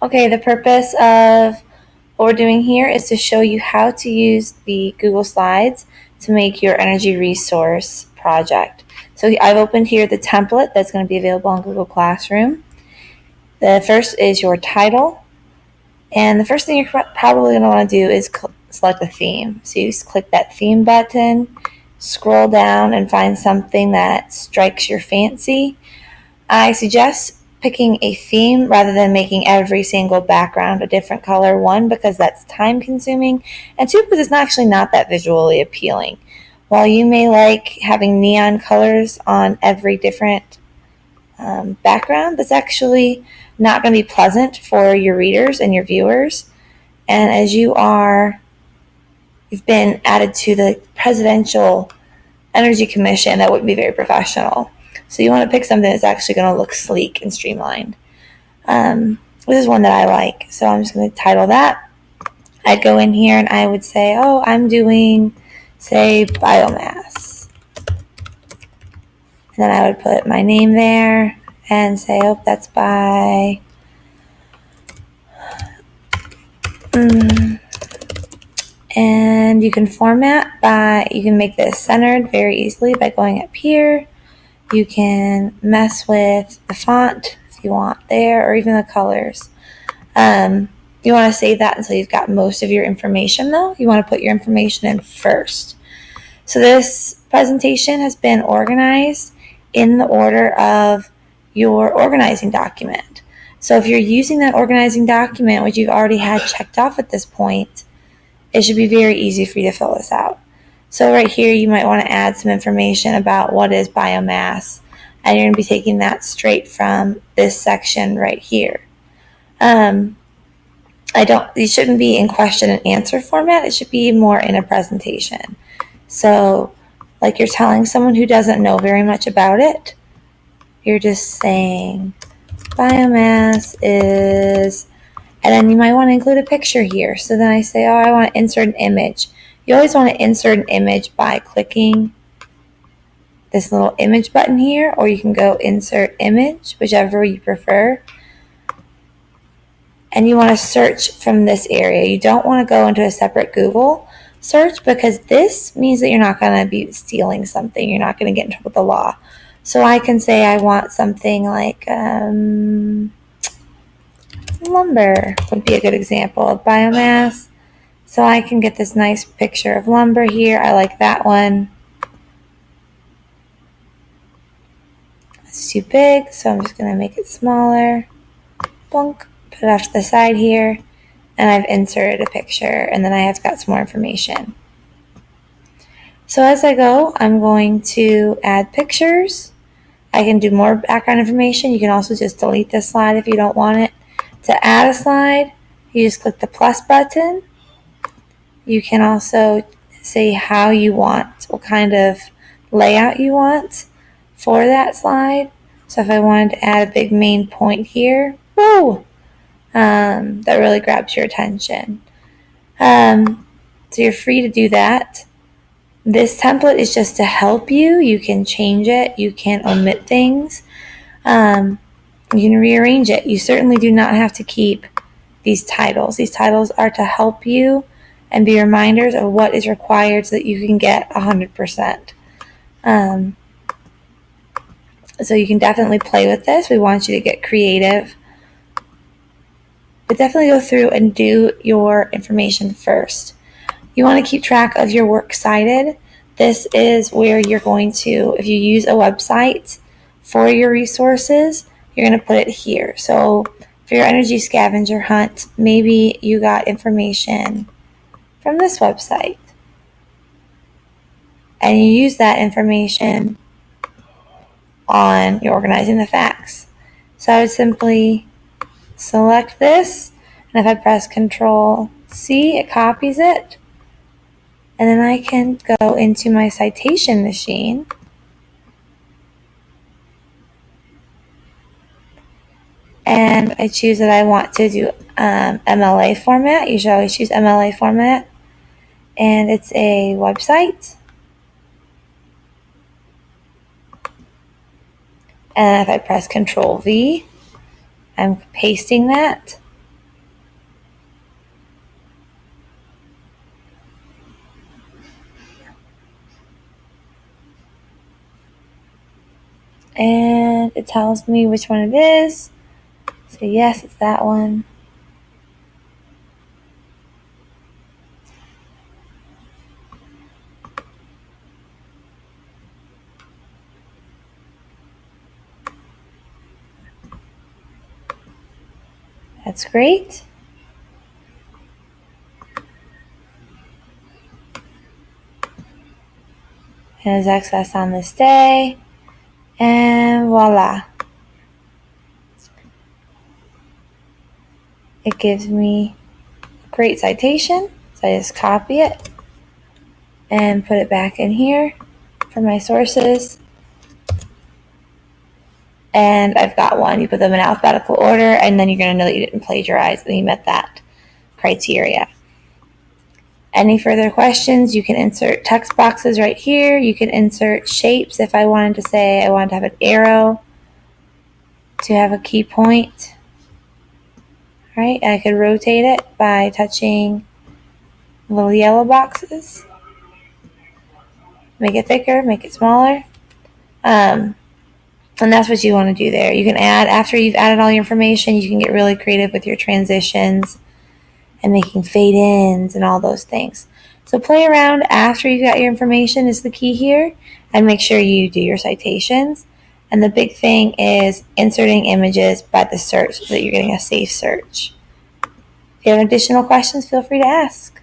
Okay, the purpose of what we're doing here is to show you how to use the Google Slides to make your energy resource project. So I've opened here the template that's going to be available on Google Classroom. The first is your title, and the first thing you're probably going to want to do is select a theme. So you just click that theme button, scroll down, and find something that strikes your fancy. I suggest picking a theme rather than making every single background a different color. One, because that's time consuming, and two, because it's actually not that visually appealing. While you may like having neon colors on every different background, that's actually not going to be pleasant for your readers and your viewers. And as you've been added to the Presidential Energy Commission, that wouldn't be very professional. So you want to pick something that's actually going to look sleek and streamlined. This is one that I like, so I'm just going to title that. I'd go in here and I would say, oh, I'm doing, say, biomass. And then I would put my name there and say, oh, that's by and you can format by, you can make this centered very easily by going up here. You can mess with the font if you want there, or even the colors. You want to save that until you've got most of your information, though. You want to put your information in first. So this presentation has been organized in the order of your organizing document. So if you're using that organizing document, which you've already had checked off at this point, it should be very easy for you to fill this out. So right here, you might want to add some information about what is biomass, and you're going to be taking that straight from this section right here. These shouldn't be in question and answer format. It should be more in a presentation. So like you're telling someone who doesn't know very much about it, you're just saying biomass is, and then you might want to include a picture here. So then I say, oh, I want to insert an image. You always want to insert an image by clicking this little image button here, or you can go insert image, whichever you prefer. And you want to search from this area. You don't want to go into a separate Google search, because this means that you're not going to be stealing something. You're not going to get in trouble with the law. So I can say I want something like lumber would be a good example of biomass. So I can get this nice picture of lumber here. I like that one. It's too big, so I'm just going to make it smaller. Bonk. Put it off to the side here. And I've inserted a picture, and then I have got some more information. So as I go, I'm going to add pictures. I can do more background information. You can also just delete this slide if you don't want it. To add a slide, you just click the plus button. You can also say how you want, what kind of layout you want for that slide. So if I wanted to add a big main point here, whoa, that really grabs your attention. So you're free to do that. This template is just to help you. You can change it. You can omit things. You can rearrange it. You certainly do not have to keep these titles. These titles are to help you and be reminders of what is required so that you can get 100%. So you can definitely play with this. We want you to get creative. But definitely go through and do your information first. You want to keep track of your works cited. This is where you're going to, if you use a website for your resources, you're going to put it here. So for your energy scavenger hunt, maybe you got information from this website, and you use that information on your organizing the facts. So I would simply select this, and if I press Control C, it copies it. And then I can go into my citation machine and I choose that I want to do MLA format. You should always choose MLA format. And it's a website. And if I press Control V, I'm pasting that. it tells me which one it is. So yes, it's that one. That's great. And is accessed on this day. And voila. It gives me a great citation. So I just copy it and put it back in here for my sources. And I've got one. You put them in alphabetical order, and then you're going to know that you didn't plagiarize and you met that criteria. Any further questions, you can insert text boxes right here. You can insert shapes if I wanted to say I wanted to have an arrow to have a key point. All right, I could rotate it by touching little yellow boxes. Make it thicker, make it smaller. And that's what you want to do there. You can add, after you've added all your information, you can get really creative with your transitions and making fade-ins and all those things. So play around after you've got your information is the key here, and make sure you do your citations. And the big thing is inserting images by the search so that you're getting a safe search. If you have additional questions, feel free to ask.